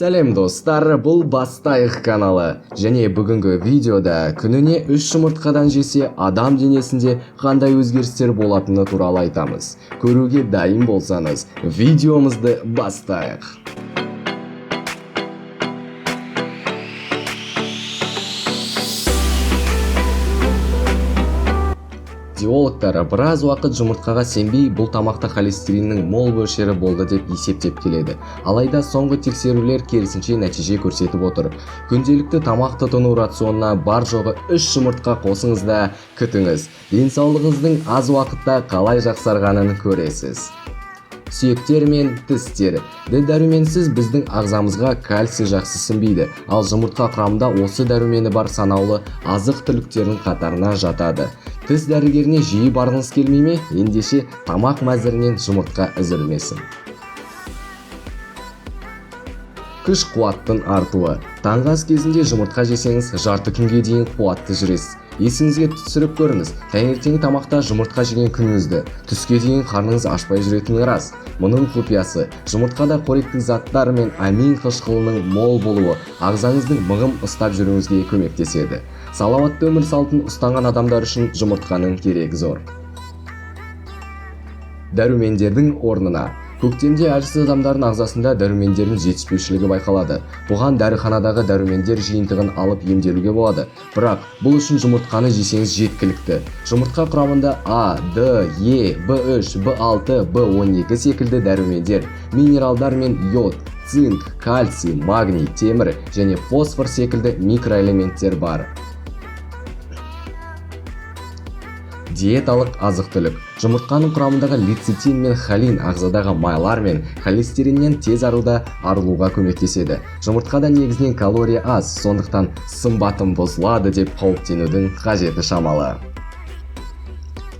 Сәлем достар, бұл Бастайық каналы. Және бүгінгі видеода күніне 3 жұмыртқадан жесе адам денесінде қандай өзгерістер болатыны туралы айтамыз. Көруге дайын болсаңыз, видеомызды бастайық. Диологтар біраз уақыт жұмыртқаға сенбей, бұл тамақта холестериннің мол мөлшері болды деп есептеп келеді. Алайда соңғы тексерулер керісінше нәтиже көрсетіп отыр. Күнделікті тамақ тұтыну рационына бар жоғы 3 жұмыртқа қосыңыз да күтіңіз. Денсаулығыңыздың аз уақытта қалай жақсарғанын көресіз. Сүйектер мен тістер. Дәріменсіз біздің ағзамызға кальций жақсы сіңбейді, ал жұмыртқа құрамында осы дәрумені бар санаулы азық түліктердің қатарына жатады. Тіс дәрігеріне жиі барғыңыз келмей ме? Ендеше тамақ мәзірінен жұмыртқа үзілмесін. Күш қуаттың артуы. Таңғы ас кезінде жұмыртқа жесеңіз, жарты күнге дейін қуатты жүресіз. Есіңізге түсіріп көріңіз, таңертеңгі тамақта жұмыртқа жеген күніңізді, түске дейін қарныңыз ашпай жүретіні рас. Мұның құпиясы жұмыртқада қоректік заттар мен амин қышқылының мол болуы ағзаңыздың мығым ұстап жүруіңізге көмектеседі. Салауатты өмір салтын ұстанған адамдар үшін жұмыртқаның керегі зор. Дәрумендердің орнына. Көктемде әлсіз адамдардың ағзасында дәрумендердің жетіспеушілігі байқалады. Бұған дәріханадағы дәрумендер жиынтығын алып емделуге болады. Бірақ бұл үшін жұмыртқаны жесеңіз жеткілікті. Жұмыртқа құрамында А, Д, Е, В3, В6, В12 секілді дәрумендер, минералдар мен йод, цинк, кальций, магний, темір және фосфор секілді микроэлементтер бар. Диеталық азық-түлік. Жұмыртқаның құрамындағы лецитин мен холин ағзадағы майлар мен холестериннен тез арылуға көмектеседі. Жұмыртқада негізінен калория аз, сондықтан сымбатым бұзылады деп қауіптенудің қажеті шамалы.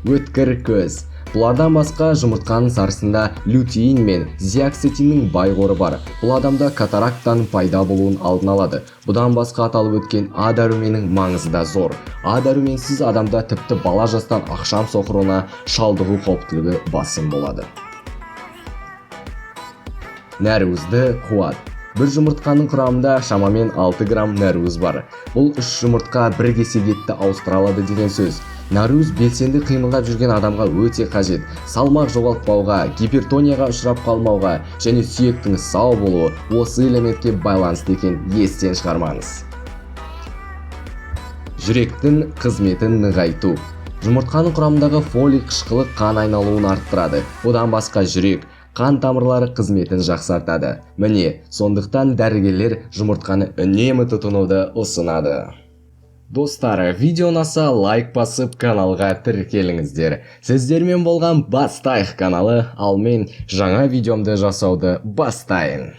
Өткір көз. Бұлардан басқа жұмыртқаның сарысында лютеин мен зеаксетиннің бай қоры бар. Бұл адамда катарактаның пайда болуын алдын алады. Бұдан басқа аталып өткен А дәруменің маңызы да зор. А дәруменсіз адамда тіпті бала жастан ақшам соқыруына шалдығу қауіптілігі басым болады. Нәруызды қуат. Бір жұмыртқаның құрамында шамамен 6 грамм нәруыз бар. Бұл 3 жұмыртқа бір кесек етті ауыстыра алады деген сөз. Нәруыз белсенді қимылдап жүрген адамға өте қажет. Салмақ жоғалтпауға, гипертонияға ұшырап қалмауға және сүйектің сау болуы осы элементке байланысты екен естен шығармаңыз. Жүректің қызметін нығайту. Жұмыртқаның құрамындағы фолий қышқылы қан айналуын арттырады. Одан басқа жүрек, қан тамырлары қызметін жақсартады. Міне, сондықтан дәрігерлер жұмыртқаны үнемі тұтынуды ұсынады. Достар, видео ұнаса лайк басып каналға тіркеліңіздер. Сіздермен болған Бастайық каналы, ал мен жаңа видеомды жасауды бастайын.